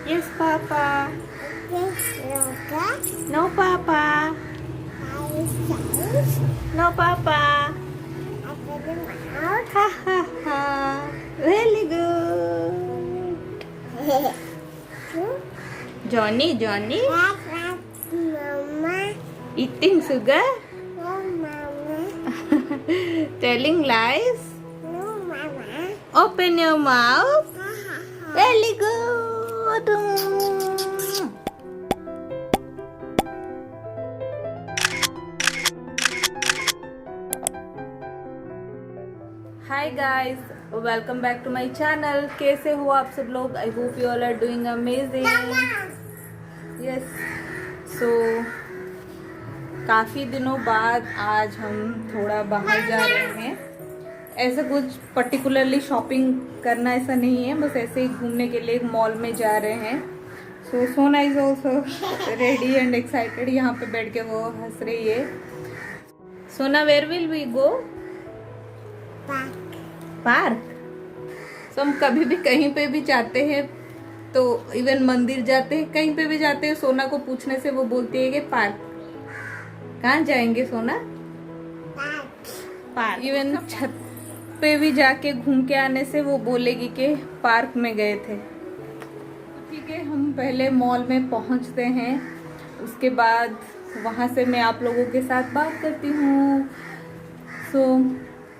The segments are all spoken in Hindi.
Yes, Papa. Yoga, No, Papa. eyes, No, Papa. open the mouth. Ha ha ha. Really good. Johnny, Johnny. That's Mama. Eating sugar. No, Mama. Telling lies. No, Mama. Open your mouth. Ha, ha, ha. Really good. Hi guys, welcome back to my channel. कैसे हो आप सब लोग? I hope you all are doing amazing. Yes, so काफ़ी दिनों बाद आज हम थोड़ा बाहर जा रहे हैं। ऐसा कुछ पर्टिकुलरली शॉपिंग करना ऐसा नहीं है, बस ऐसे ही घूमने के लिए एक मॉल में जा रहे हैं। So Sona is also ready and excited. यहाँ पे बैठ के वो हंस रही है। Sona, where will we go? Back. Park. तो हम कभी भी कहीं पे भी जाते हैं, तो इवन मंदिर जाते हैं, कहीं पे भी जाते हैं, सोना को पूछने से वो बोलती है कि पार्क। कहाँ जाएंगे सोना? Back. पार्क। इवन छत पे भी जाके घूम के आने से वो बोलेगी कि पार्क में गए थे। ठीक है, हम पहले मॉल में पहुंचते हैं, उसके बाद वहां से मैं आप लोगों के साथ बात करती हूँ। सो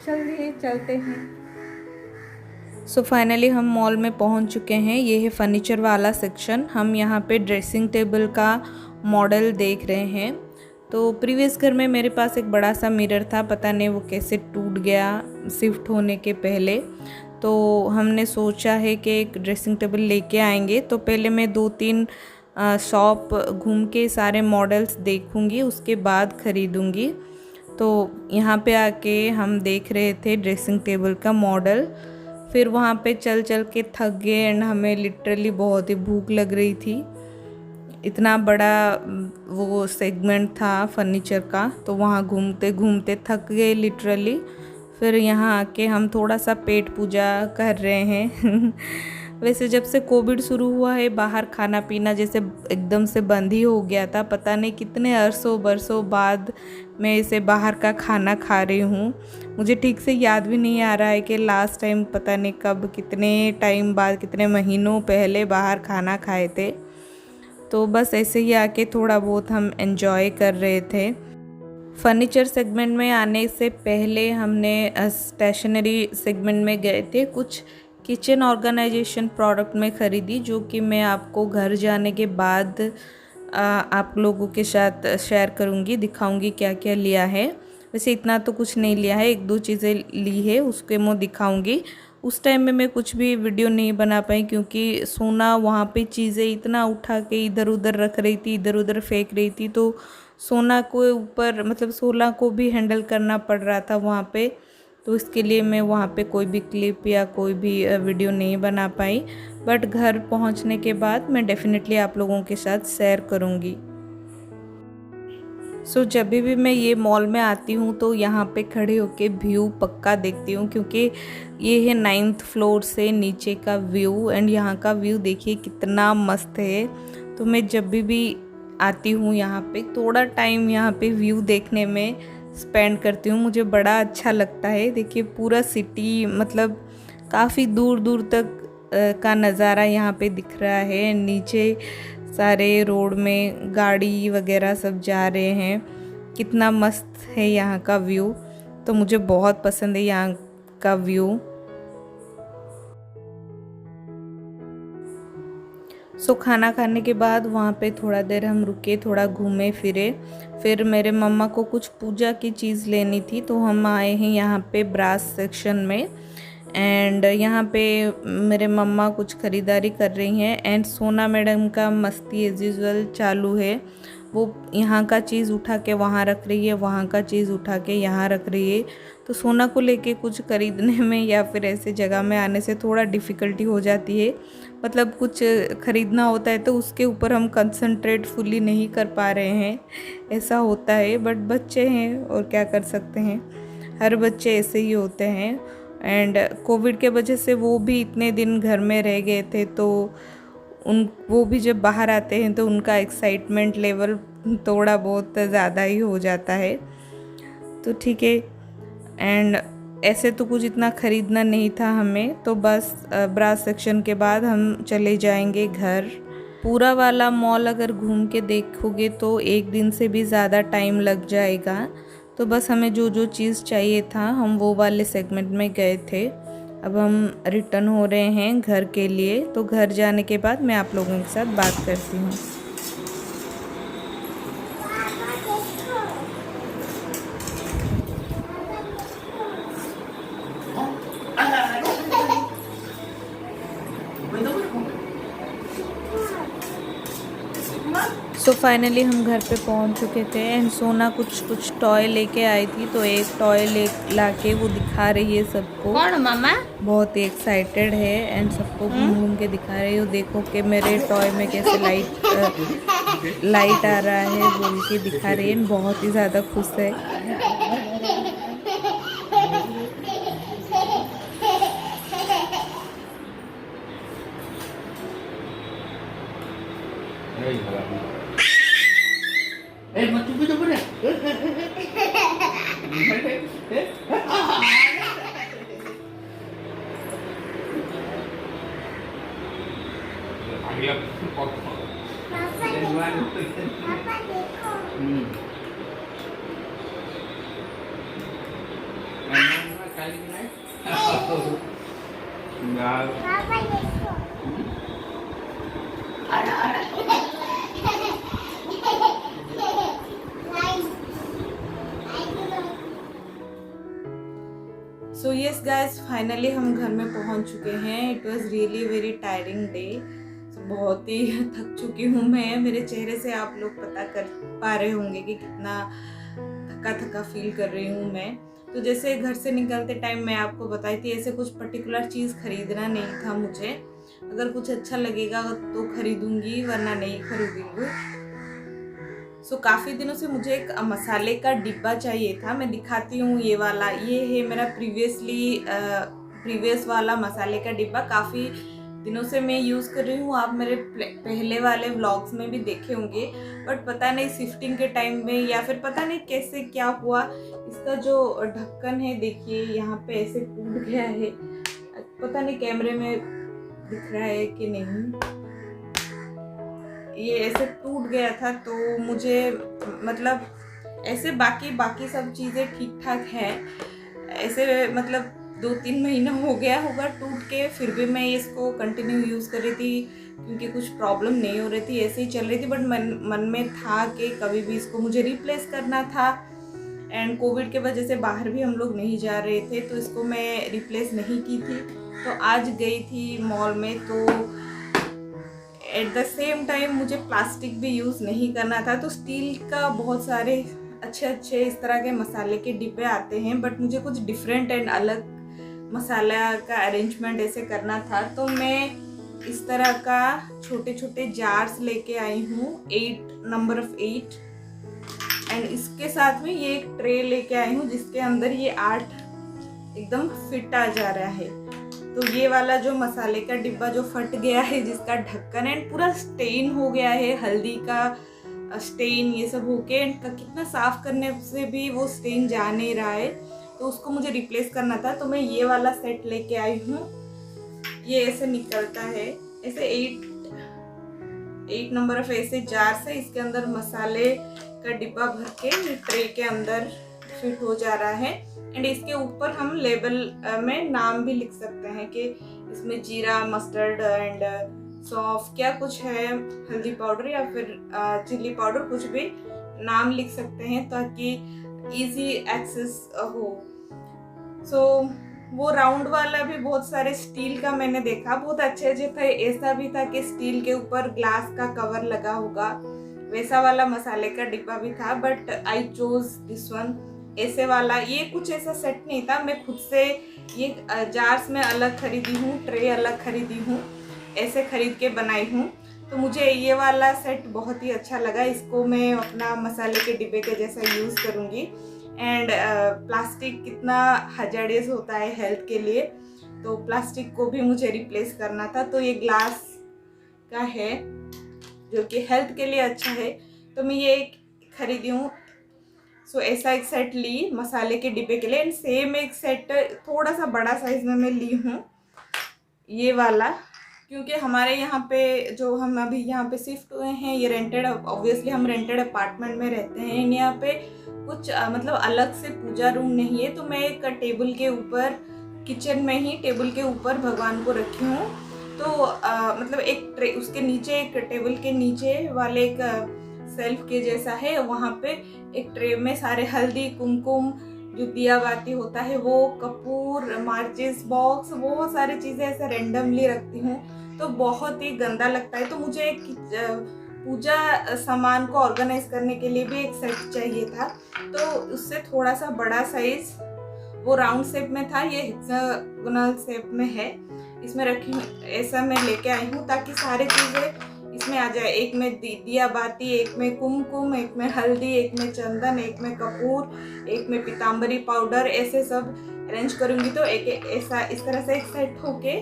चलिए चलते हैं। सो फाइनली हम मॉल में पहुंच चुके हैं। ये है फर्नीचर वाला सेक्शन। हम यहाँ पे ड्रेसिंग टेबल का मॉडल देख रहे हैं। तो प्रीवियस घर में मेरे पास एक बड़ा सा मिरर था, पता नहीं वो कैसे टूट गया शिफ्ट होने के पहले। तो हमने सोचा है कि एक ड्रेसिंग टेबल लेके आएंगे। तो पहले मैं 2-3 शॉप घूम के सारे मॉडल्स देखूंगी, उसके बाद ख़रीदूँगी। तो यहाँ पे आके हम देख रहे थे ड्रेसिंग टेबल का मॉडल। फिर वहाँ पे चल चल के थक गए एंड हमें लिटरली बहुत ही भूख लग रही थी। इतना बड़ा वो सेगमेंट था फर्नीचर का, तो वहाँ घूमते घूमते थक गए लिटरली। फिर यहाँ आके हम थोड़ा सा पेट पूजा कर रहे हैं। वैसे जब से कोविड शुरू हुआ है, बाहर खाना पीना जैसे एकदम से बंद ही हो गया था। पता नहीं कितने अरसों बरसों बाद मैं इसे बाहर का खाना खा रही हूँ। मुझे ठीक से याद भी नहीं आ रहा है कि लास्ट टाइम पता नहीं कब, कितने टाइम बाद, कितने महीनों पहले बाहर खाना खाए थे। तो बस ऐसे ही आके थोड़ा बहुत हम एंजॉय कर रहे थे। फर्नीचर सेगमेंट में आने से पहले हमने स्टेशनरी सेगमेंट में गए थे। कुछ किचन ऑर्गेनाइजेशन प्रोडक्ट में ख़रीदी, जो कि मैं आपको घर जाने के बाद आप लोगों के साथ शेयर करूँगी, दिखाऊँगी क्या क्या लिया है। वैसे इतना तो कुछ नहीं लिया है, 1-2 चीज़ें ली है, उसके मैं दिखाऊँगी। उस टाइम में मैं कुछ भी वीडियो नहीं बना पाई, क्योंकि सोना वहाँ पे चीज़ें इतना उठा के इधर उधर रख रही थी, इधर उधर फेंक रही थी। तो सोना को ऊपर मतलब सोना को भी हैंडल करना पड़ रहा था वहाँ पे। तो इसके लिए मैं वहाँ पे कोई भी क्लिप या कोई भी वीडियो नहीं बना पाई। बट घर पहुँचने के बाद मैं डेफिनेटली आप लोगों के साथ शेयर करूँगी। सो जब भी मैं ये मॉल में आती हूँ तो यहाँ पे खड़े होके व्यू पक्का देखती हूँ, क्योंकि ये है 9th फ्लोर से नीचे का व्यू। एंड यहाँ का व्यू देखिए कितना मस्त है। तो मैं जब भी आती हूँ यहाँ पे थोड़ा टाइम यहाँ पे व्यू देखने में स्पेंड करती हूँ। मुझे बड़ा अच्छा लगता है। देखिए पूरा सिटी, मतलब काफ़ी दूर दूर तक का नज़ारा यहाँ पे दिख रहा है। नीचे सारे रोड में गाड़ी वगैरह सब जा रहे हैं। कितना मस्त है यहाँ का व्यू। तो मुझे बहुत पसंद है यहाँ का व्यू। सो खाना खाने के बाद वहाँ पे थोड़ा देर हम रुके, थोड़ा घूमे फिरे। फिर मेरे मम्मा को कुछ पूजा की चीज़ लेनी थी, तो हम आए हैं यहाँ पे ब्रास सेक्शन में। एंड यहाँ पे मेरे मम्मा कुछ ख़रीदारी कर रही हैं। एंड सोना मैडम का मस्ती एज यूजुअल चालू है। वो यहाँ का चीज़ उठा के वहाँ रख रही है, वहाँ का चीज़ उठा के यहाँ रख रही है। तो सोना को लेके कुछ ख़रीदने में या फिर ऐसे जगह में आने से थोड़ा डिफ़िकल्टी हो जाती है। मतलब कुछ ख़रीदना होता है तो उसके ऊपर हम कंसंट्रेट फुली नहीं कर पा रहे हैं, ऐसा होता है। बट बच्चे हैं और क्या कर सकते हैं, हर बच्चे ऐसे ही होते हैं। एंड कोविड के वजह से वो भी इतने दिन घर में रह गए थे, तो वो भी जब बाहर आते हैं तो उनका एक्साइटमेंट लेवल थोड़ा बहुत ज़्यादा ही हो जाता है। तो ठीक है, एंड ऐसे तो कुछ इतना ख़रीदना नहीं था हमें, तो बस ब्रास सेक्शन के बाद हम चले जाएंगे घर। पूरा वाला मॉल अगर घूम के देखोगे तो एक दिन से भी ज़्यादा टाइम लग जाएगा। तो बस हमें जो जो चीज़ चाहिए था हम वो वाले सेगमेंट में गए थे। अब हम रिटर्न हो रहे हैं घर के लिए, तो घर जाने के बाद मैं आप लोगों के साथ बात करती हूँ। सो फाइनली हम घर पे पहुंच चुके थे एंड सोना कुछ टॉय लेके आई थी, तो एक टॉय लाके वो दिखा रही है सबको। कौन मामा? बहुत ही एक्साइटेड है एंड सबको घूम घूम के दिखा रही हो। देखो कि मेरे टॉय में कैसे लाइट आ रहा है बोल के दिखा रही है, बहुत ही ज़्यादा खुश है। पापा देखो। पापा देखो। सो यस गाइस, फाइनली हम घर में पहुंच चुके हैं। It was really very tiring day. बहुत ही थक चुकी हूँ मैं। मेरे चेहरे से आप लोग पता कर पा रहे होंगे कि कितना थका थका फील कर रही हूँ मैं। तो जैसे घर से निकलते टाइम मैं आपको बताई थी, ऐसे कुछ पर्टिकुलर चीज़ खरीदना नहीं था मुझे। अगर कुछ अच्छा लगेगा तो खरीदूंगी, वरना नहीं खरीदूंगी। सो काफ़ी दिनों से मुझे एक मसाले का डिब्बा चाहिए था। मैं दिखाती हूँ, ये वाला, ये है मेरा प्रीवियस वाला मसाले का डिब्बा। काफ़ी दिनों से मैं यूज़ कर रही हूँ। आप मेरे पहले वाले व्लॉग्स में भी देखे होंगे, बट पता नहीं शिफ्टिंग के टाइम में या फिर पता नहीं कैसे क्या हुआ, इसका जो ढक्कन है देखिए यहाँ पे ऐसे टूट गया है। पता नहीं कैमरे में दिख रहा है कि नहीं, ये ऐसे टूट गया था। तो मुझे मतलब ऐसे बाकी सब चीज़ें ठीक ठाक है। ऐसे मतलब 2-3 महीना हो गया होगा टूट के, फिर भी मैं इसको कंटिन्यू यूज़ कर रही थी क्योंकि कुछ प्रॉब्लम नहीं हो रही थी, ऐसे ही चल रही थी। बट मन में था कि कभी भी इसको मुझे रिप्लेस करना था। एंड कोविड के वजह से बाहर भी हम लोग नहीं जा रहे थे, तो इसको मैं रिप्लेस नहीं की थी। तो आज गई थी मॉल में, तो एट द सेम टाइम मुझे प्लास्टिक भी यूज़ नहीं करना था। तो स्टील का बहुत सारे अच्छे इस तरह के मसाले के डिब्बे आते हैं, बट मुझे कुछ डिफरेंट एंड अलग मसाला का अरेंजमेंट ऐसे करना था। तो मैं इस तरह का छोटे जार्स लेके आई हूँ, 8 नंबर ऑफ 8। एंड इसके साथ में ये एक ट्रे लेके आई हूँ जिसके अंदर ये 8 एकदम फिट आ जा रहा है। तो ये वाला जो मसाले का डिब्बा जो फट गया है, जिसका ढक्कन एंड पूरा स्टेन हो गया है, हल्दी का स्टेन ये सब होके, कितना साफ करने से भी वो स्टेन जा नहीं रहा है, तो उसको मुझे रिप्लेस करना था। तो मैं ये वाला सेट लेके आई हूँ। ये ऐसे निकलता है, ऐसे 8 नंबर ऑफ ऐसे जार से इसके अंदर मसाले का डिब्बा भर के ट्रे के अंदर फिट हो जा रहा है। एंड इसके ऊपर हम लेबल में नाम भी लिख सकते हैं कि इसमें जीरा, मस्टर्ड एंड सौंफ क्या कुछ है, हल्दी पाउडर या फिर चिल्ली पाउडर, कुछ भी नाम लिख सकते हैं ताकि इजी एक्सेस हो। सो वो राउंड वाला भी बहुत सारे स्टील का मैंने देखा, बहुत अच्छे थे। ऐसा भी था कि स्टील के ऊपर ग्लास का कवर लगा होगा, वैसा वाला मसाले का डिब्बा भी था। But I chose this one, ऐसे वाला। ये कुछ ऐसा सेट नहीं था, मैं खुद से ये जार्स में अलग खरीदी हूँ, ट्रे अलग खरीदी हूँ, ऐसे खरीद के बनाई हूँ। तो मुझे ये वाला सेट बहुत ही अच्छा लगा। इसको मैं अपना मसाले के डिब्बे के जैसा यूज़ करूँगी। एंड प्लास्टिक कितना हजार्डियस होता है हेल्थ के लिए, तो प्लास्टिक को भी मुझे रिप्लेस करना था। तो ये ग्लास का है जो कि हेल्थ के लिए अच्छा है, तो मैं ये खरीदी हूँ। सो ऐसा एक सेट ली मसाले के डिब्बे के लिए, एंड सेम एक सेट थोड़ा सा बड़ा साइज में मैं ली हूँ ये वाला, क्योंकि हमारे यहाँ पे जो हम अभी यहाँ पे शिफ्ट हुए हैं, ये रेंटेड, ऑब्वियसली हम रेंटेड अपार्टमेंट में रहते हैं, एंड यहाँ पे कुछ मतलब अलग से पूजा रूम नहीं है। तो मैं एक टेबल के ऊपर, किचन में ही टेबल के ऊपर भगवान को रखी हूँ। तो मतलब एक ट्रे, उसके नीचे, एक टेबल के नीचे वाले एक सेल्फ के जैसा है, वहाँ पे एक ट्रे में सारे हल्दी, कुमकुम, जो दिया बाती होता है वो, कपूर, मार्चिस बॉक्स, बहुत सारी चीज़ें ऐसे रेंडमली रखती हूँ, तो बहुत ही गंदा लगता है। तो मुझे एक पूजा सामान को ऑर्गेनाइज करने के लिए भी एक सेट चाहिए था, तो उससे थोड़ा सा बड़ा साइज, वो राउंड शेप में था, ये हेक्सागोनल शेप में है, इसमें रखी हूँ। ऐसा मैं लेके आई हूँ ताकि सारी चीज़ें इसमें आ जाए। एक में दिया बाती, एक में कुमकुम, एक में हल्दी, एक में चंदन, एक में कपूर, एक में पीताम्बरी पाउडर, ऐसे सब अरेंज करूँगी तो एक ऐसा इस तरह से एक सेट होके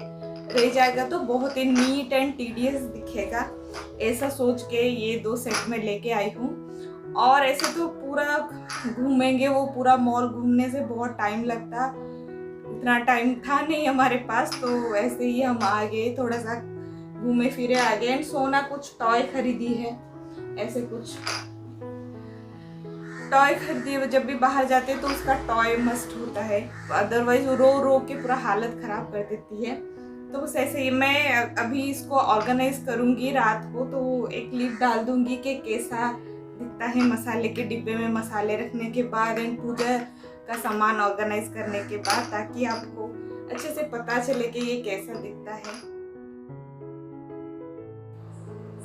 रह जाएगा, तो बहुत ही नीट एंड टीडियस दिखेगा। ऐसा सोच के ये 2 सेट में लेके आई हूँ। और ऐसे तो पूरा घूमेंगे, वो पूरा मॉल घूमने से बहुत टाइम लगता, इतना टाइम था नहीं हमारे पास, तो ऐसे ही हम आ गए, थोड़ा सा घूमे फिरे आ गए। एंड सोना कुछ टॉय खरीदी है, ऐसे कुछ टॉय खरीदी है, जब भी बाहर जाते हैं तो उसका टॉय मस्ट होता है, अदरवाइज वो रो रो के पूरा हालत खराब कर देती है। तो बस ऐसे ही मैं अभी इसको ऑर्गेनाइज करूँगी रात को, तो एक क्लिप डाल दूँगी कि कैसा दिखता है मसाले के डिब्बे में मसाले रखने के बाद, एंड पूजा का सामान ऑर्गेनाइज करने के बाद, ताकि आपको अच्छे से पता चले कि ये कैसा दिखता है।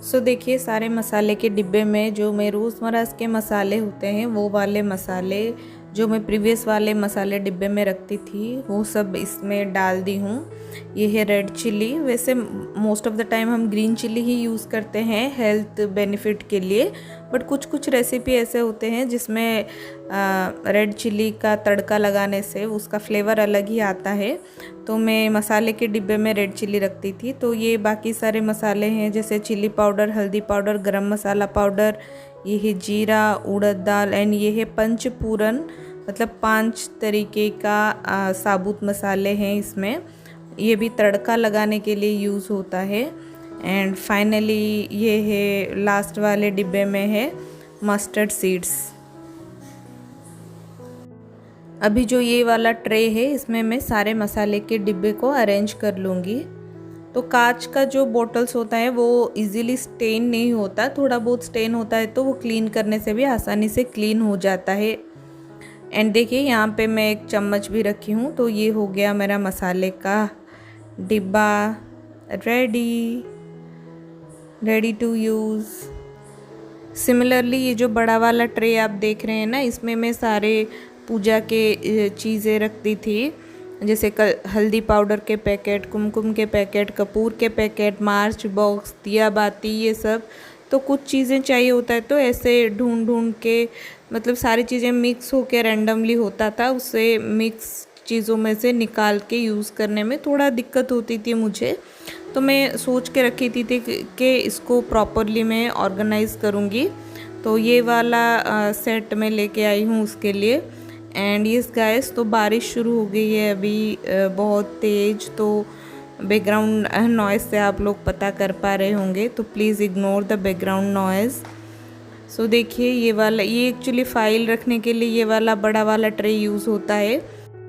सो देखिए, सारे मसाले के डिब्बे में जो मैं रोज़मर्रा के मसाले होते हैं, वो वाले मसाले जो मैं प्रीवियस वाले मसाले डिब्बे में रखती थी, वो सब इसमें डाल दी हूँ। ये है रेड चिली, वैसे मोस्ट ऑफ द टाइम हम ग्रीन चिली ही यूज़ करते हैं हेल्थ बेनिफिट के लिए, बट कुछ कुछ रेसिपी ऐसे होते हैं जिसमें रेड चिली का तड़का लगाने से उसका फ्लेवर अलग ही आता है। तो मैं मसाले के डिब्बे में रेड चिली रखती थी। तो ये बाकी सारे मसाले हैं, जैसे चिली पाउडर, हल्दी पाउडर, गरम मसाला पाउडर, ये है जीरा, उड़द दाल, एंड ये है पंचपूरन, मतलब 5 तरीके का साबुत मसाले हैं इसमें। ये भी तड़का लगाने के लिए यूज़ होता है। एंड फाइनली ये है लास्ट वाले डिब्बे में है मस्टर्ड सीड्स। अभी जो ये वाला ट्रे है, इसमें मैं सारे मसाले के डिब्बे को अरेंज कर लूँगी। तो कांच का जो बॉटल्स होता है वो इजीली स्टेन नहीं होता, थोड़ा बहुत स्टेन होता है तो वो क्लीन करने से भी आसानी से क्लीन हो जाता है। एंड देखिए, यहाँ पे मैं एक चम्मच भी रखी हूँ, तो ये हो गया मेरा मसाले का डिब्बा रेडी टू यूज़। सिमिलरली ये जो बड़ा वाला ट्रे आप देख रहे हैं ना, इसमें मैं सारे पूजा के चीज़ें रखती थी, जैसे हल्दी पाउडर के पैकेट, कुमकुम के पैकेट, कपूर के पैकेट, मार्च बॉक्स, दिया बाती, ये सब। तो कुछ चीज़ें चाहिए होता है तो ऐसे ढूंढ ढूंढ के, मतलब सारी चीज़ें मिक्स होके रैंडमली होता था, उससे मिक्स चीज़ों में से निकाल के यूज़ करने में थोड़ा दिक्कत होती थी मुझे। तो मैं सोच के रखी थी कि इसको प्रॉपरली मैं ऑर्गेनाइज़ करूँगी। तो ये वाला सेट मैं लेके आई हूँ उसके लिए। एंड यस गाइस, तो बारिश शुरू हो गई है अभी बहुत तेज़, तो बैकग्राउंड नॉइज़ से आप लोग पता कर पा रहे होंगे, तो please ignore the background noise. So देखिए, ये एक्चुअली फ़ाइल रखने के लिए ये वाला बड़ा वाला ट्रे यूज़ होता है।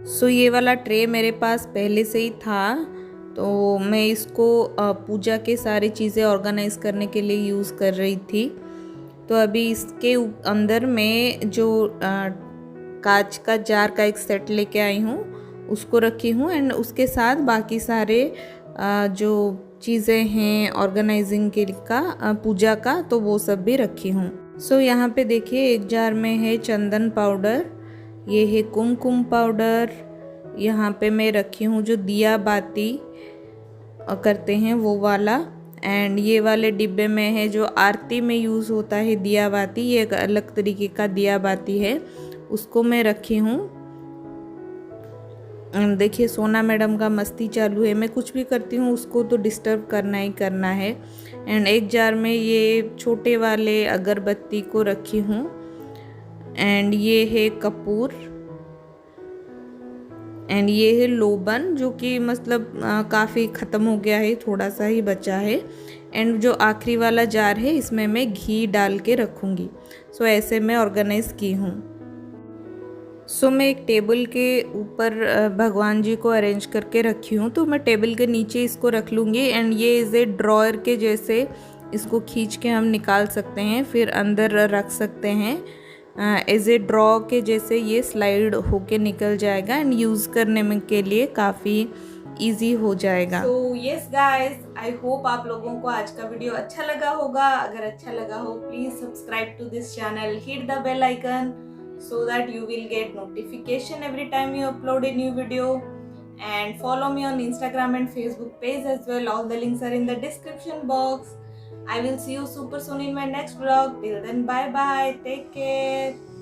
सो ये वाला ट्रे मेरे पास पहले से ही था, तो मैं इसको पूजा के सारी चीज़ें ऑर्गेनाइज़ करने के लिए यूज़ कर रही थी। तो अभी इसके अंदर मैं जो कांच का जार का एक सेट लेके आई हूँ, उसको रखी हूँ, एंड उसके साथ बाकी सारे जो चीज़ें हैं ऑर्गेनाइजिंग के का पूजा का, तो वो सब भी रखी हूँ। सो यहाँ पे देखिए, एक जार में है चंदन पाउडर, ये है कुमकुम पाउडर, यहाँ पे मैं रखी हूँ जो दिया बाती करते हैं वो वाला, एंड ये वाले डिब्बे में है जो आरती में यूज़ होता है दिया बाती, ये एक अलग तरीके का दिया बाती है, उसको मैं रखी हूँ। देखिए सोना मैडम का मस्ती चालू है। मैं कुछ भी करती हूँ उसको तो डिस्टर्ब करना ही करना है। एंड एक जार में ये छोटे वाले अगरबत्ती को रखी हूँ। एंड ये है कपूर एंड ये है लोबन, जो कि मतलब काफ़ी ख़त्म हो गया है, थोड़ा सा ही बचा है। एंड जो आखिरी वाला जार है इसमें मैं घी डाल के रखूँगी। सो ऐसे मैं ऑर्गेनाइज़ की हूँ। सो मैं एक टेबल के ऊपर भगवान जी को अरेंज करके रखी हूँ, तो मैं टेबल के नीचे इसको रख लूँगी। एंड ये इज़ ए ड्रॉयर के जैसे, इसको खींच के हम निकाल सकते हैं, फिर अंदर रख सकते हैं। एज ए ड्रॉ के जैसे ये स्लाइड होके निकल जाएगा एंड यूज़ करने में के लिए काफ़ी इजी हो जाएगा। तो यस गाइस, आई होप आप लोगों को आज का वीडियो अच्छा लगा होगा। अगर अच्छा लगा हो please subscribe to this channel, hit the bell icon so that you will get notification every time you upload a new video, and follow me on Instagram and Facebook page as well. All the links are in the description box. I will see you super soon in my next vlog. Till then, bye bye, take care.